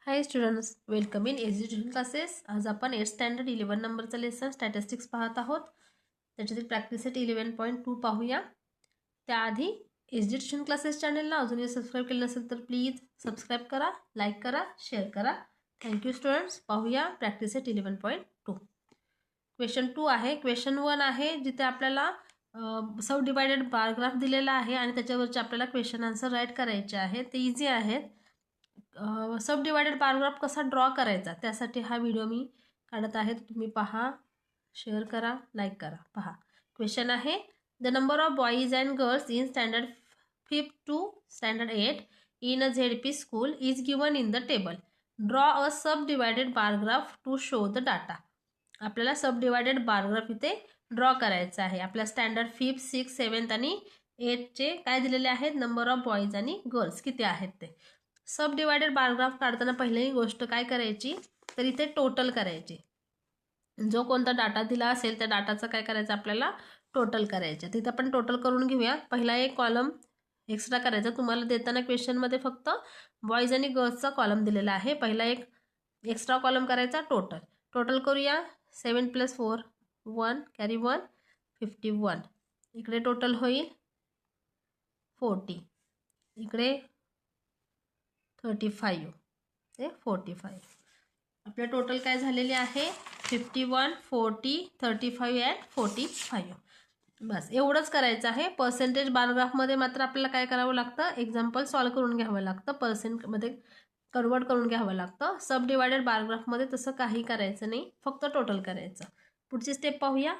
High students, welcome in education classes. आज आपण 8th standard 11 नंबरचा लेसन स्टॅटिस्टिक्स पाहत आहोत. त्याच्यातील प्रॅक्टिस सेट 11.2 पाहूया. त्याआधी एज्युकेशन क्लासेस चॅनलला अजूनही सबस्क्राईब केलं नसेल तर प्लीज सबस्क्राईब करा, लाईक करा, शेअर करा. Thank you students. पाहूया प्रॅक्टिस सेट 11.2. क्वेश्चन 2 आहे. क्वेश्चन 1 आहे जिथे आपल्याला सब डिवायडेड बारग्राफ दिलेला आहे आणि त्याच्यावरचे आपल्याला क्वेश्चन आन्सर राईट करायचे आहे. ते इझी आहेत. सब डिवायडेड बारग्राफ कसा ड्रॉ करायचा त्यासाठी हा व्हिडिओ मी काढत आहे. तुम्ही पहा, शेअर करा, लाईक करा. पहा, क्वेश्चन आहे the number of boys and girls in standard 5th to standard 8 in a ZP school is given in the table. Draw a sub divided bar graph to show the data. आपल्याला sub divided bar graph इथे draw करायचा आहे. आपल्या standard 5th, 6th, 7th आणि 8चे काय दिलेले आहेत, number of boys आणि गर्ल्स किती आहेत ते. सब डिवायडेड बारग्राफ काढताना पहिली गोष्ट काय करायची तर इथे टोटल करायची. जो कोणता डाटा दिला असेल त्या डाटाचा काय करायचं, आपल्याला टोटल करायचं. तिथे आपण टोटल करून घेऊया. पहिला एक कॉलम एक्स्ट्रा करायचा. तुम्हाला देताना क्वेश्चनमध्ये फक्त बॉईज आणि गर्ल्सचा कॉलम दिलेला आहे. पहिला एक एक्स्ट्रा कॉलम करायचा, टोटल करूया. 7 + 4 1 कॅरी 1 51. इकडे टोटल होईल 40. इकडे 35 ते 45. आपलं टोटल काय झालेले आहे 51, 40, 35 अँड 45. बस एवढंच करायचं आहे. पर्सेंटेज बारग्राफमध्ये मात्र आपल्याला काय करावं लागतं, एक्झाम्पल सॉल्व करून घ्यावं लागतं, पर्सेंटमध्ये कन्वर्ट करून घ्यावं लागतं. सब डिवायडेड बारग्राफमध्ये तसं काही करायचं नाही, फक्त टोटल करायचं. पुढची स्टेप पाहूया.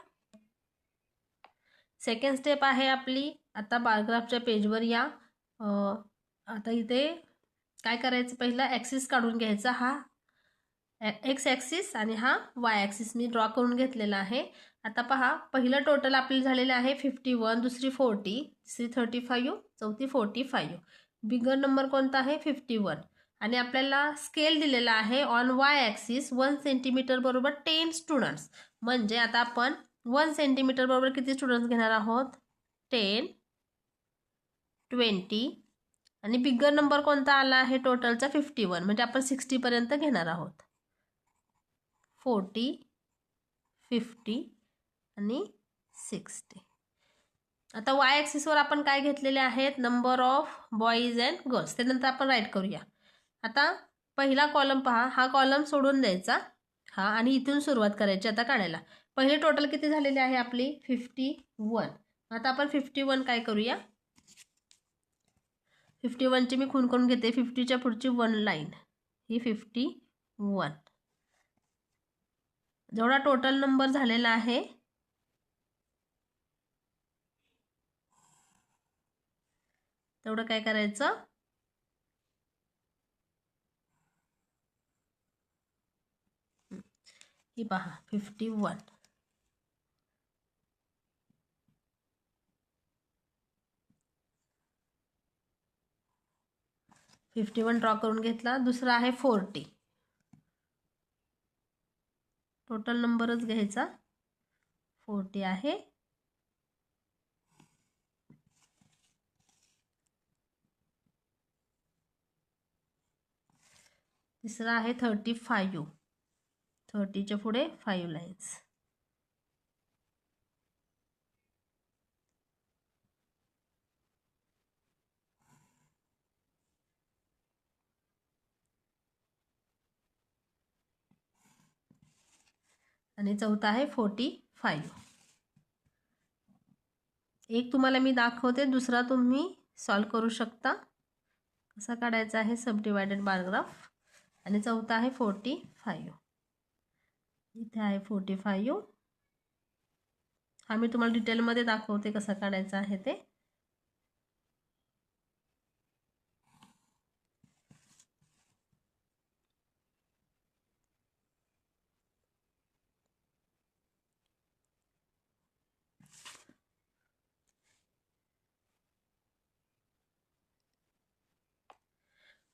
सेकंड स्टेप आहे आपली. आता बारग्राफच्या पेजवर या. आता इथे काय करायचं, पहिला ॲक्सिस काढून घ्यायचा. हा एक्स ॲक्सिस आणि हा वाय ॲक्सिस मी ड्रॉ करून घेतलेला आहे. आता पहा, पहिलं टोटल आपलं झालेलं आहे 51, दुसरी 40, तिसरी 35, चौथी 45. बिगर नंबर कोणता आहे 51. आणि आपल्याला स्केल दिलेला आहे ऑन वाय ॲक्सिस 1 सेंटीमीटर बरोबर 10 स्टुडंट्स. म्हणजे आता आपण 1 सेंटीमीटर बरोबर किती स्टुडंट्स घेणार आहोत, 10, 20. आणि बिगर नंबर कोणता आला आहे टोटलचा 51, म्हणजे आपण 60 पर्यंत घेणार आहोत. 40, 50 आणि 60. आता वाय ॲक्सिसवर आपण काय घेतलेले आहेत, number of boys and girls. त्यानंतर आपण राईट करूया. आता पहिला कॉलम पहा, हा कॉलम सोडून द्यायचा हा आणि इथून सुरुवात करायची आता काढायला. पहिले टोटल किती झालेले आहे आपली 51. आता आपण 51 काय करूया, 51ची मी खून करून घेते. 50च्या पुढची 1 लाईन ही 51. जेवढा टोटल नंबर झालेला आहे तेवढं काय करायचं, ही पहा 51. ड्रॉ करून घेतला. दुसरा आहे 40. टोटल नंबरच घ्यायचा, 40 आहे. तिसरा आहे 35. 30च्या पुढे 5 लाईन्स. आणि चौथा आहे 45. एक तुम्हाला मी दाखवते, दुसरा तुम्ही सॉल्व करू शकता. कसा काढायचा आहे सब डिवायडेड बारग्राफ. आणि चौथा आहे 45. इथे आहे 45. हा मी तुम्हाला डिटेलमध्ये दाखवते कसं काढायचं आहे ते.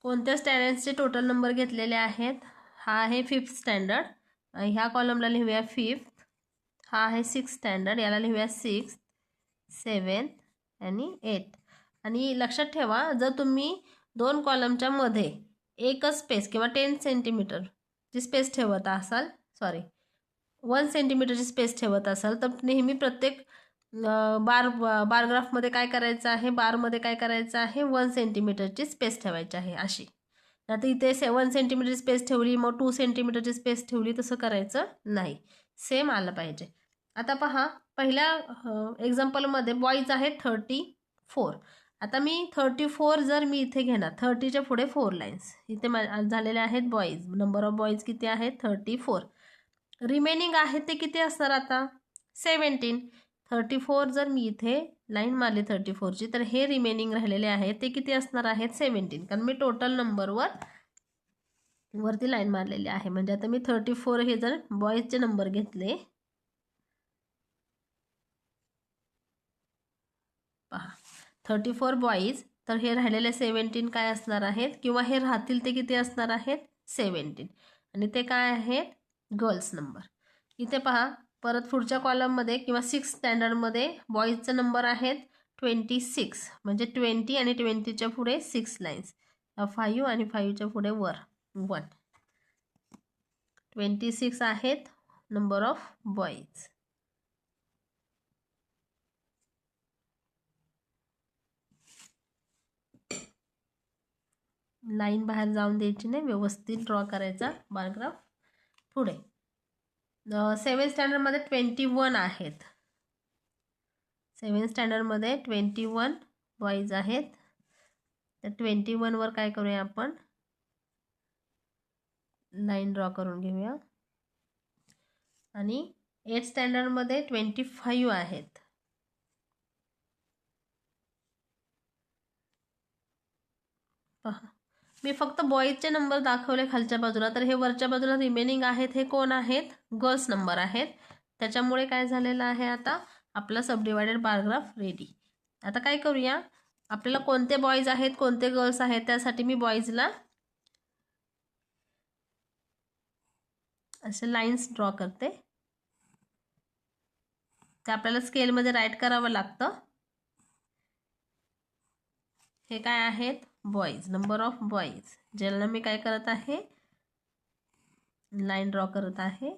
कोणत्या स्टँडर्डचे टोटल नंबर घेतलेले आहेत, हा आहे 5th स्टँडर्ड. ह्या कॉलमला लिहूया 5th. हा आहे 6th स्टँडर्ड, याला लिहूया 6th, 7th आणि 8th. आणि लक्षात ठेवा, जर तुम्ही 2 कॉलमच्या मध्ये एकच स्पेस किंवा 10 सेंटीमीटरची स्पेस ठेवत असाल, 1 सेंटीमीटरची स्पेस ठेवत असाल तर नेहमी प्रत्येक बारग्राफमध्ये काय करायचं आहे, बारमध्ये काय करायचं आहे, 1 सेंटीमीटरची स्पेस ठेवायची आहे अशी. आता इथे 1 सेंटीमीटरची स्पेस ठेवली, मग 2 सेंटीमीटरची स्पेस ठेवली, तसं करायचं नाही. सेम आलं पाहिजे. आता पहा, पहिल्या एक्झाम्पलमध्ये बॉईज आहेत 34. आता मी 34 जर मी इथे घेणार, 30च्या पुढे 4 लाईन्स इथे झालेले आहेत बॉईज. नंबर ऑफ बॉईज किती आहेत? 34. रिमेनिंग आहे ते किती असणार आता? 17. 34 जर मी इथे लाईन मारली 34ची, तर हे रिमेनिंग राहिलेले आहेत ते किती असणार आहेत? 17. कारण मी टोटल नंबरवर वरती लाईन मारलेली आहे. म्हणजे आता मी 34 हे जर बॉईजचे नंबर घेतले, पहा 34 बॉईज, तर हे राहिलेले 17 काय असणार आहेत, किंवा हे राहतील ते किती असणार आहेत? 17. आणि ते काय आहेत? Girls number. इथे पहा, परत पुढच्या कॉलममध्ये किंवा 6 स्टँडर्डमध्ये बॉईजचा नंबर आहेत 26. म्हणजे 20 आणि 20च्या पुढे 6 लाईन्स, 5 आणि 5च्या पुढे 1. 26 आहेत नंबर ऑफ बॉईज. लाईन बाहेर जाऊन द्यायची नाही, व्यवस्थित ड्रॉ करायचा बारग्राफ. पुढे 7 स्टँडर्डमध्ये 21 आहेत. 7 स्टँडर्डमध्ये 21 बॉईज आहेत. तर 21 वर काय करूया आपण? लाईन ड्रॉ करून घेऊया. आणि 8 स्टँडर्डमध्ये 25 आहेत. पहा, मी फक्त बॉईजचे नंबर दाखवले खालच्या बाजूला, तर हे वरच्या बाजूला रिमेनिंग आहेत हे कोण आहेत? गर्ल्स नंबर आहेत. त्याच्यामुळे काय झालेलं आहे, आता आपला सबडिवायडेड बारग्राफ रेडी. आता काय करूया, आपल्याला कोणते बॉईज आहेत कोणते गर्ल्स आहेत त्यासाठी मी बॉईजला असे लाईन्स ड्रॉ करते. ते आपल्याला स्केलमध्ये राईट करावं लागतं. हे काय आहेत? बॉईज, नंबर ऑफ बॉईज, ज्याला मी काय करत आहे? लाईन ड्रॉ करत आहे.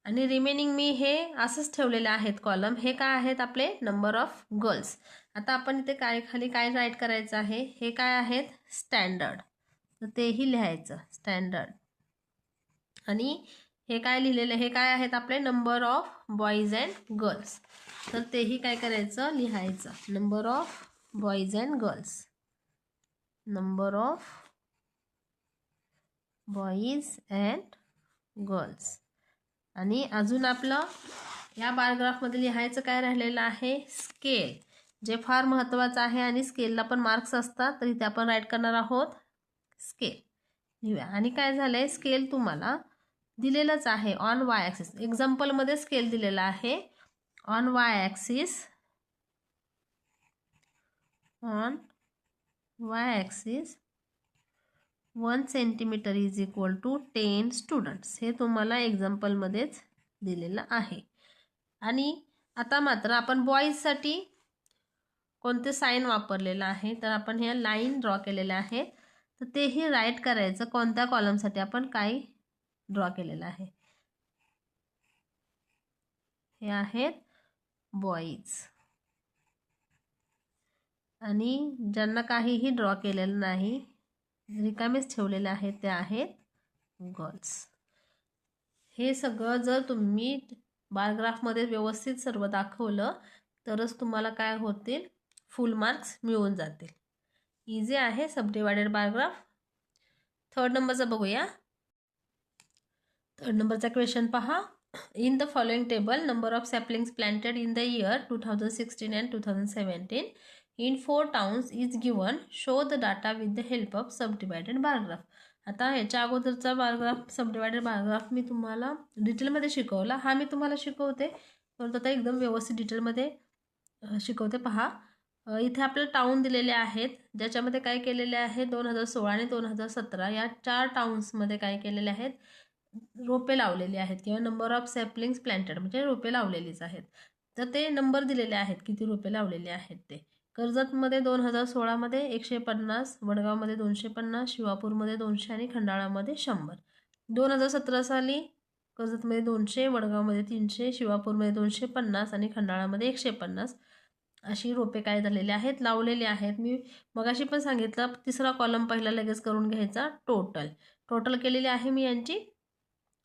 आणि रिमेनिंग मी हे असंच ठेवलेले आहेत कॉलम. हे काय आहेत? आपले नंबर ऑफ गर्ल्स. आता आपण इथे काय खाली काय राईट करायचं आहे? हे काय आहेत? स्टँडर्ड. तर तेही लिहायचं स्टँडर्ड. आणि हे काय लिहिलेलं, हे काय आहेत? आपले number of boys and girls. तर तेही काय करायचं? लिहायचं. Number of boys and girls, number of boys and girls. आणि अजून आपलं या बारग्राफमध्ये लिहायचं काय राहिलेलं आहे? स्केल, जे फार महत्त्वाचं आहे. आणि स्केलला पण मार्क्स असतात, तर इथे आपण राईट करणार आहोत स्केल. लिहूया. आणि काय झालंय, स्केल तुम्हाला दिलेलंच आहे ऑन वाय ॲक्सिस. एक्झाम्पलमध्ये स्केल दिलेला आहे on Y axis. On Y axis 1 centimetre is equal to 10 students. हे तुम्हाला एक्झाम्पलमध्येच दिलेलं आहे. आणि आता मात्र आपण बॉईजसाठी कोणते साईन वापरलेलं आहे, तर आपण हे लाईन ड्रॉ केलेले आहे. तर तेही राईट करायचं कोणत्या कॉलमसाठी आपण काय ड्रॉ केलेलं आहे. हे आहेत बॉईज. आणि ज्यांना काहीही ड्रॉ केलेलं नाही, रिकामेच ठेवलेले आहेत, ते आहेत गर्ल्स. हे सगळं जर तुम्ही बारग्राफमध्ये व्यवस्थित सर्व दाखवलं तरच तुम्हाला काय होतील? फुल मार्क्स मिळून जातील. इझी आहे सबडिवायडेड बारग्राफ. 3rd नंबरचा बघूया. 3rd नंबरचा क्वेश्चन पहा. In the following table number of saplings planted in the year 2016 and 2017 in 4 towns is given. Show the data with the help of subdivided paragraph. आता ह्याच्या अगोदरचा बारग्राफ सबडिवायडेड बारग्राफ मी तुम्हाला डिटेलमध्ये शिकवला. हा मी तुम्हाला शिकवते, परंतु आता एकदम व्यवस्थित डिटेलमध्ये शिकवते. पहा, इथे आपल्याला टाउन दिलेले आहेत, ज्याच्यामध्ये काय केलेले आहे 2016 आणि 2017 या 4 टाउन्समध्ये काय केलेले आहेत? रोपे लावलेली आहेत किंवा नंबर ऑफ सॅपलिंग्स प्लॅन्टेड म्हणजे रोपे लावलेलीच आहेत. तर ते नंबर दिलेले आहेत किती रोपे लावलेले आहेत ते. कर्जतमध्ये 2016मध्ये 150, वडगावमध्ये 250, शिवापूरमध्ये 200 आणि खंडाळामध्ये 100. 2017 साली कर्जतमध्ये 200, वडगावमध्ये 300, शिवापूरमध्ये 250 आणि खंडाळामध्ये 150 अशी रोपे काय झालेली आहेत, लावलेली आहेत. मी मगाशी पण सांगितलं तिसरा कॉलम पहिला लगेच करून घ्यायचा. टोटल केलेली आहे मी यांची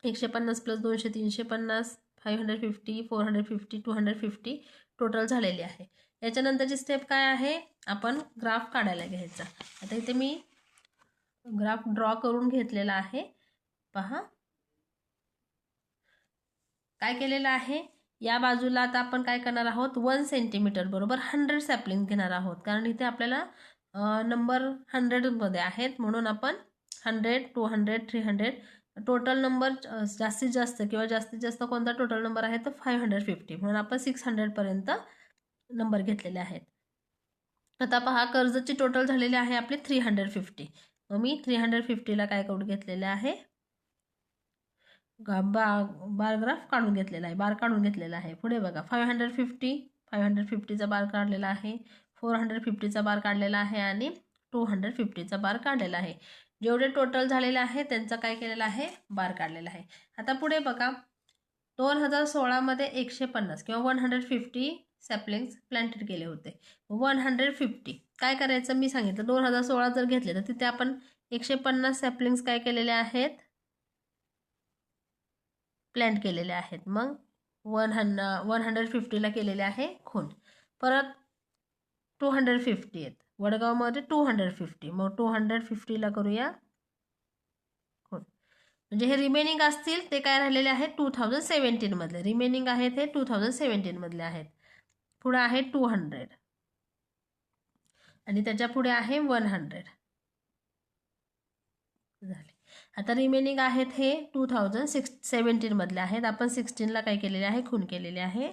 150 + 200 350, 550, 450, 250 टोटल झालेली आहे. याच्यानंतरची स्टेप काय आहे, आपण ग्राफ काढायला घ्यायचा. आता इथे मी ग्राफ ड्रॉ करून घेतलेला आहे. पहा काय केलेलं आहे. या बाजूला आता आपण काय करणार आहोत, 1 सेंटीमीटर बरोबर 100 सॅपलिंग घेणार आहोत. कारण इथे आपल्याला नंबर 100 मध्ये आहेत म्हणून आपण 100, 200, 300 टोटल नंबर जास्तीत जास्त किंवा जास्तीत जास्त कोणता टोटल नंबर आहे तर 550 म्हणून आपण 600 पर्यंत नंबर घेतलेले आहेत. आता पहा कर्जची टोटल झालेली आहे आपली 350. मग मी 350ला काय करून घेतलेले आहे, बार ग्राफ काढून घेतलेला आहे, बार काढून घेतलेला आहे. पुढे बघा 550चा बार काढलेला आहे, 450चा बार काढलेला आहे आणि 250चा बार काढलेला आहे. जेवढे टोटल झालेले आहे त्यांचा काय केलेला आहे, बार काढलेला आहे. आता पुढे बघा 2016मध्ये 150 किंवा 150 सॅपलिंग्स प्लॅन्टेड केले होते. 150 काय करायचं मी सांगितलं, 2016 जर घेतले तर तिथे आपण 150 सॅपलिंग्स काय केलेले आहेत, प्लॅन्ट केलेले आहेत. मग 150ला केलेले आहे खून. परत 250 आहेत, वडगावमध्ये 250. मग 250ला करूया खून. म्हणजे हे रिमेनिंग असतील ते काय राहिलेले आहेत 2017 मधले. रिमेनिंग आहेत हे 2017 मधले आहेत. पुढे आहे 200 आणि त्याच्या पुढे आहे 100 झाले. आता रिमेनिंग आहेत हे 2017 मधले आहेत. आपण 16ला काय केलेले आहे, खून केलेले आहे.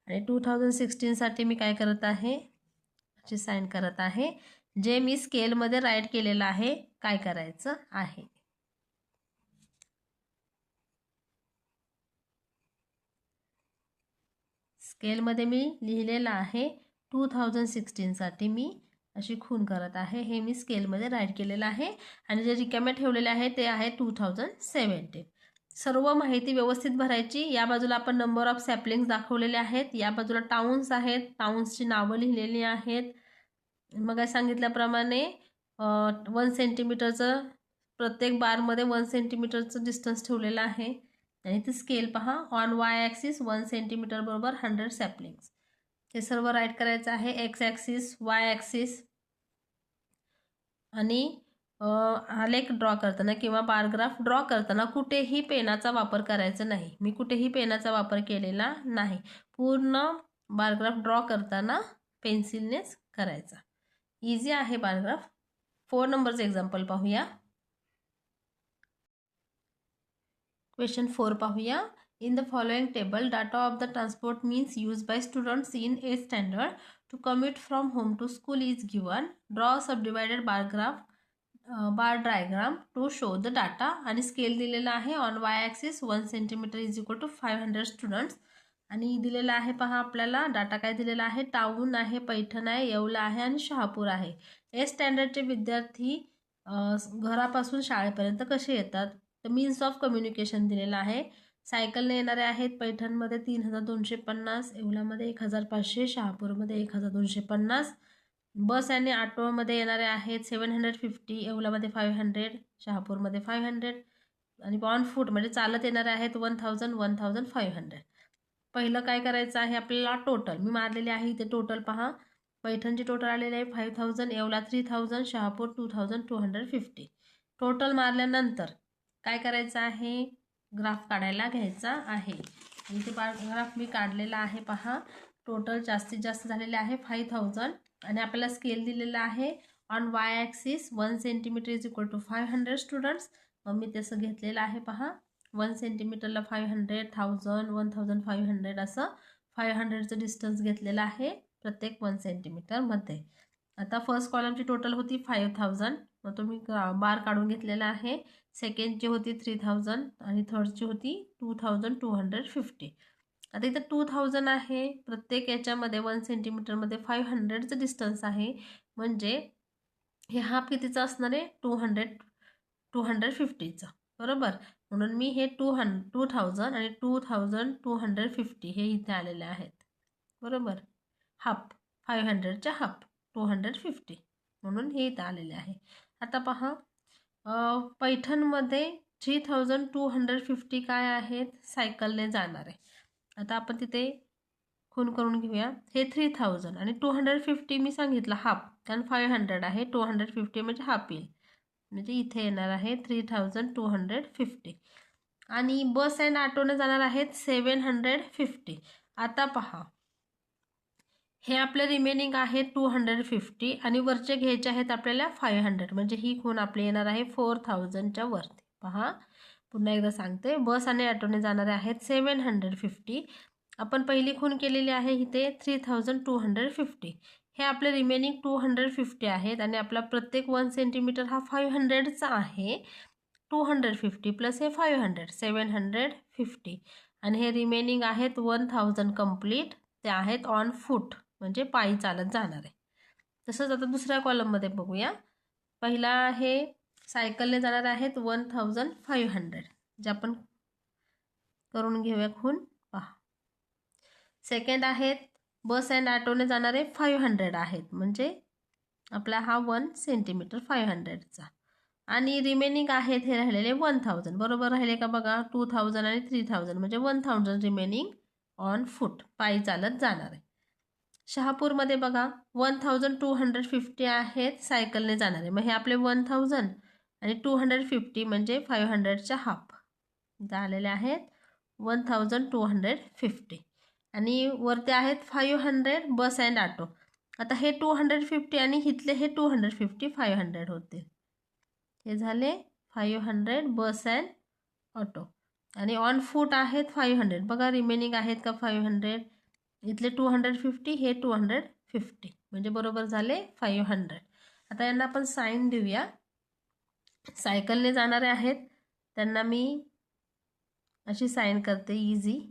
आणि 2016 साठी मी काय करत आहे, अशी साइन करत आहे. जे मी स्केलमध्ये राईट केलेलं आहे काय करायचं आहे. स्केलमध्ये मी लिहिलेलं आहे 2016 साठी मी अशी खून करत आहे. हे मी स्केलमध्ये राईट केलेलं आहे. आणि जे रिकामे ठेवलेले आहे ते आहे 2017. सर्व माहिती व्यवस्थित भरायची. या बाजूला आपण नंबर ऑफ सॅपलिंग्स दाखवलेले आहेत, या बाजूला टाउन्स आहेत, टाउन्सची नावं लिहिलेली आहेत. मग सांगितल्याप्रमाणे 1 सेंटीमीटरचं प्रत्येक बारमध्ये 1 सेंटीमीटरचं डिस्टन्स ठेवलेलं आहे. आणि ते स्केल पहा, ऑन वाय ॲक्सिस 1 सेंटीमीटर बरोबर 100 सॅपलिंग्स. हे सर्व राईट करायचं आहे. एक्स ॲक्सिस, वाय ॲक्सिस आणि आलेख ड्रॉ करताना किंवा बारग्राफ ड्रॉ करताना कुठेही पेनाचा वापर करायचा नाही. मी कुठेही पेनाचा वापर केलेला नाही. पूर्ण बारग्राफ ड्रॉ करताना पेन्सिलनेच करायचा. इझी आहे बारग्राफ. 4 नंबरचं एक्झाम्पल पाहूया. क्वेश्चन 4 पाहूया. In the following table, data of the transport means used by students in a standard to commute from home to school is given. Draw a subdivided bar graph, bar diagram to show the data. आणि scale दिलेला आहे on Y axis 1 centimetre is equal to 500 students. आणि दिलेला आहे पहा आपल्याला data काय दिलेला आहे, टाऊन आहे, पैठण आहे, येवला आहे आणि शहापूर आहे. ए स्टँडर्डचे विद्यार्थी घरापासून शाळेपर्यंत कसे येतात. तर मीन्स ऑफ कम्युनिकेशन दिलेला आहे. सायकलने येणारे आहेत पैठणमध्ये 3250, येवल्यामध्ये 1500, शहापूरमध्ये 1250. बस आणि ऑटोमध्ये येणारे आहेत 750, येवल्यामध्ये 500, शहापूरमध्ये 500. आणि ऑन फूट म्हणजे चालत येणारे आहेत 1000, 1500. पहिलं काय करायचं आहे आपल्याला, टोटल मी मारलेले आहे इथे. टोटल पहा, पैठणची टोटल आलेले आहे 5000, येवला 3000, शहापूर 2250. टोटल मारल्यानंतर काय करायचं आहे, ग्राफ काढायला घ्यायचा आहे. इथे ग्राफ मी काढलेला आहे पहा. टोटल जास्तीत जास्त झालेले आहे 5000 आणि आपल्याला स्केल दिलेला आहे on Y axis 1 centimetre is equal to 500 students. मग मी तसं घेतलेलं आहे पहा. 1 सेंटीमीटरला 500, 1000, 1500 असं 500चं डिस्टन्स घेतलेलं आहे प्रत्येक 1 सेंटीमीटरमध्ये. आता फर्स्ट कॉलमची टोटल होती 5000, मग तुम्ही बार काढून घेतलेला आहे. सेकंडची होती 3000 आणि थर्डची होती 2250. आता इथं 2000 आहे. प्रत्येक याच्यामध्ये 1 सेंटीमीटरमध्ये 500चं डिस्टन्स आहे. म्हणजे हे हाफ कितीचं असणार आहे? 250चं, बरोबर. म्हणून मी हे 2000 आणि 2250 हे इथे आलेले आहेत, बरोबर. हाफ 500च्या हाफ 250 म्हणून हे इथं आलेले आहे. आता पहा, पैठणमध्ये 3250 काय आहेत? सायकलने जाणार आहे. आता आपण तिथे खून करून घेऊया. हे 3000 आणि 250 मी सांगितलं हाफ, कारण 500 आहे. 250 म्हणजे हाफ येईल, म्हणजे इथे येणार आहे 3250. आणि बस अँड ऑटोने जाणार आहेत 750. आता पहा, हे आपले रिमेनिंग आहे 250 आणि वरचे घ्यायचे आहेत आपल्याला 500, म्हणजे ही खूण आपली येणार आहे 4000च्या वरती. पहा, पुन्हा एकदा सांगते, बस आणि ऑटोने जाणारे आहेत 750. आपण पहिली खूण केलेली आहे इथे 3250. हे आपले रिमेनिंग 250 आहेत आणि आपला प्रत्येक 1 सेंटीमीटर हा 500चा आहे. 250 प्लस हे 500 750 आणि हे रिमेनिंग आहेत 1000 कंप्लीट. ते आहेत ऑन फूट, म्हणजे पायी चालत जाणार आहे. तसंच आता दुसऱ्या कॉलममध्ये बघूया. पहिला आहे सायकलने जाणार आहेत 1500, जे आपण करून घेऊया खून. पहा, सेकंड आहेत बस अँड ऑटोने जाणारे 500 आहेत, म्हणजे आपला हा 1 सेंटीमीटर 500चा. आणि रिमेनिंग आहेत हे राहिलेले 1000, बरोबर राहिले का बघा. 2000 आणि 3000 म्हणजे 1000 रिमेनिंग ऑन फूट, पायी चालत जाणार आहे. शहापूरमध्ये बघा 1250 आहेत सायकलने जाणारे. मग हे आपले 1000 आणि 250 म्हणजे 500च्या हाफ झालेले आहेत 1250. आणि वरती आहेत 500 बस अँड ऑटो. आता हे 250 आणि इथले हे 250 500 होते. हे झाले 500 बस अँड ऑटो. आणि ऑन फूट आहेत 500. बघा रिमेनिंग आहेत का 500. इथले 250, हे 250 म्हणजे बरोबर झाले 500. आता यांना आपण साईन देऊया. सायकलने जाणारे आहेत त्यांना मी अशी साईन करते, इझी.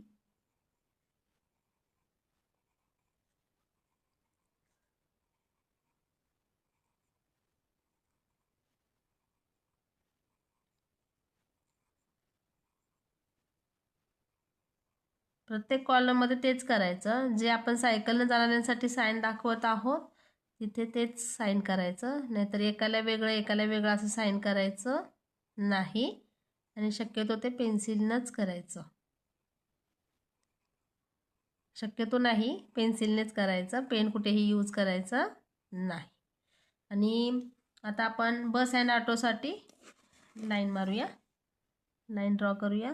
प्रत्येक कॉलममध्ये तेच करायचं. जे आपण सायकलने जाणाऱ्यांसाठी साईन दाखवत आहोत तिथे तेच साईन करायचं, नाहीतर एकाला वेगळं असं साईन करायचं नाही. आणि शक्यतो ते पेन्सिलनंच करायचं, शक्यतो नाही पेन्सिलनेच करायचं, पेन कुठेही यूज करायचं नाही. आणि आता आपण बस अँड ऑटोसाठी लाईन मारूया, लाईन ड्रॉ करूया.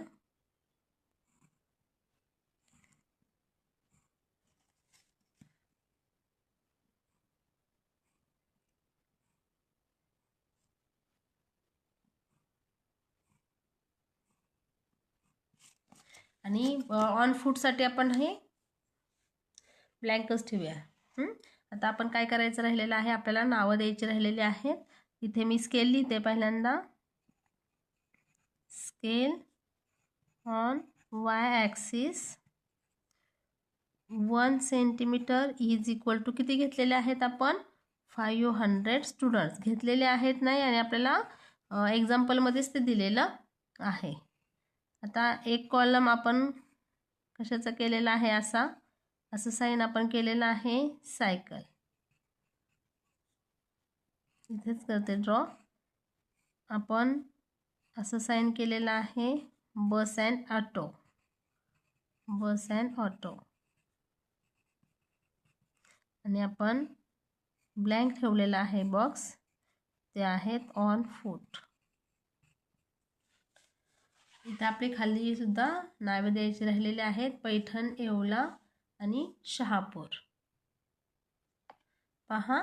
आणि ऑन फूटसाठी आपण हे ब्लँकच ठेवूया. आता आपण काय करायचं राहिलेलं आहे, आपल्याला नावं द्यायची राहिलेली आहेत. इथे मी स्केल लिहिते. पहिल्यांदा scale on Y axis 1 centimetre is equal to किती घेतलेले आहेत आपण? 500 स्टुडंट्स घेतलेले आहेत नाही, आणि आपल्याला एक्झाम्पलमध्येच ते दिलेलं आहे. आता एक कॉलम आपण कशाचा केलेला आहे, असं साईन आपण केलेलं आहे सायकल. इथेच करते ड्रॉ. आपण असं साईन केलेलं आहे bus and auto, bus and auto. आणि आपण ब्लँक ठेवलेला आहे बॉक्स, ते आहेत ऑन फूट. इथं आपली खाली सुद्धा नावे द्यायची राहिलेली आहेत, पैठण, येवला आणि शहापूर. पहा,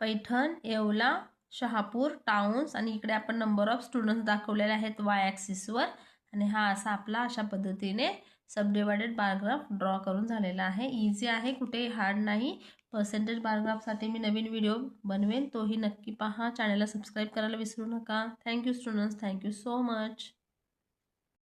पैठण, येवला, शहापूर टाउन्स, आणि इकडे आपण नंबर ऑफ स्टुडंट्स दाखवलेले आहेत वाय ॲक्सिसवर. आणि हा असा आपला अशा पद्धतीने सबडिवायडेड बारग्राफ ड्रॉ करून झालेला आहे. इझी आहे, कुठेही हार्ड नाही. पर्सेंटेज बारग्राफसाठी मी नवीन व्हिडिओ बनवेन, तोही नक्की पहा. चॅनलला सबस्क्राईब करायला विसरू नका. Thank you students, thank you so much.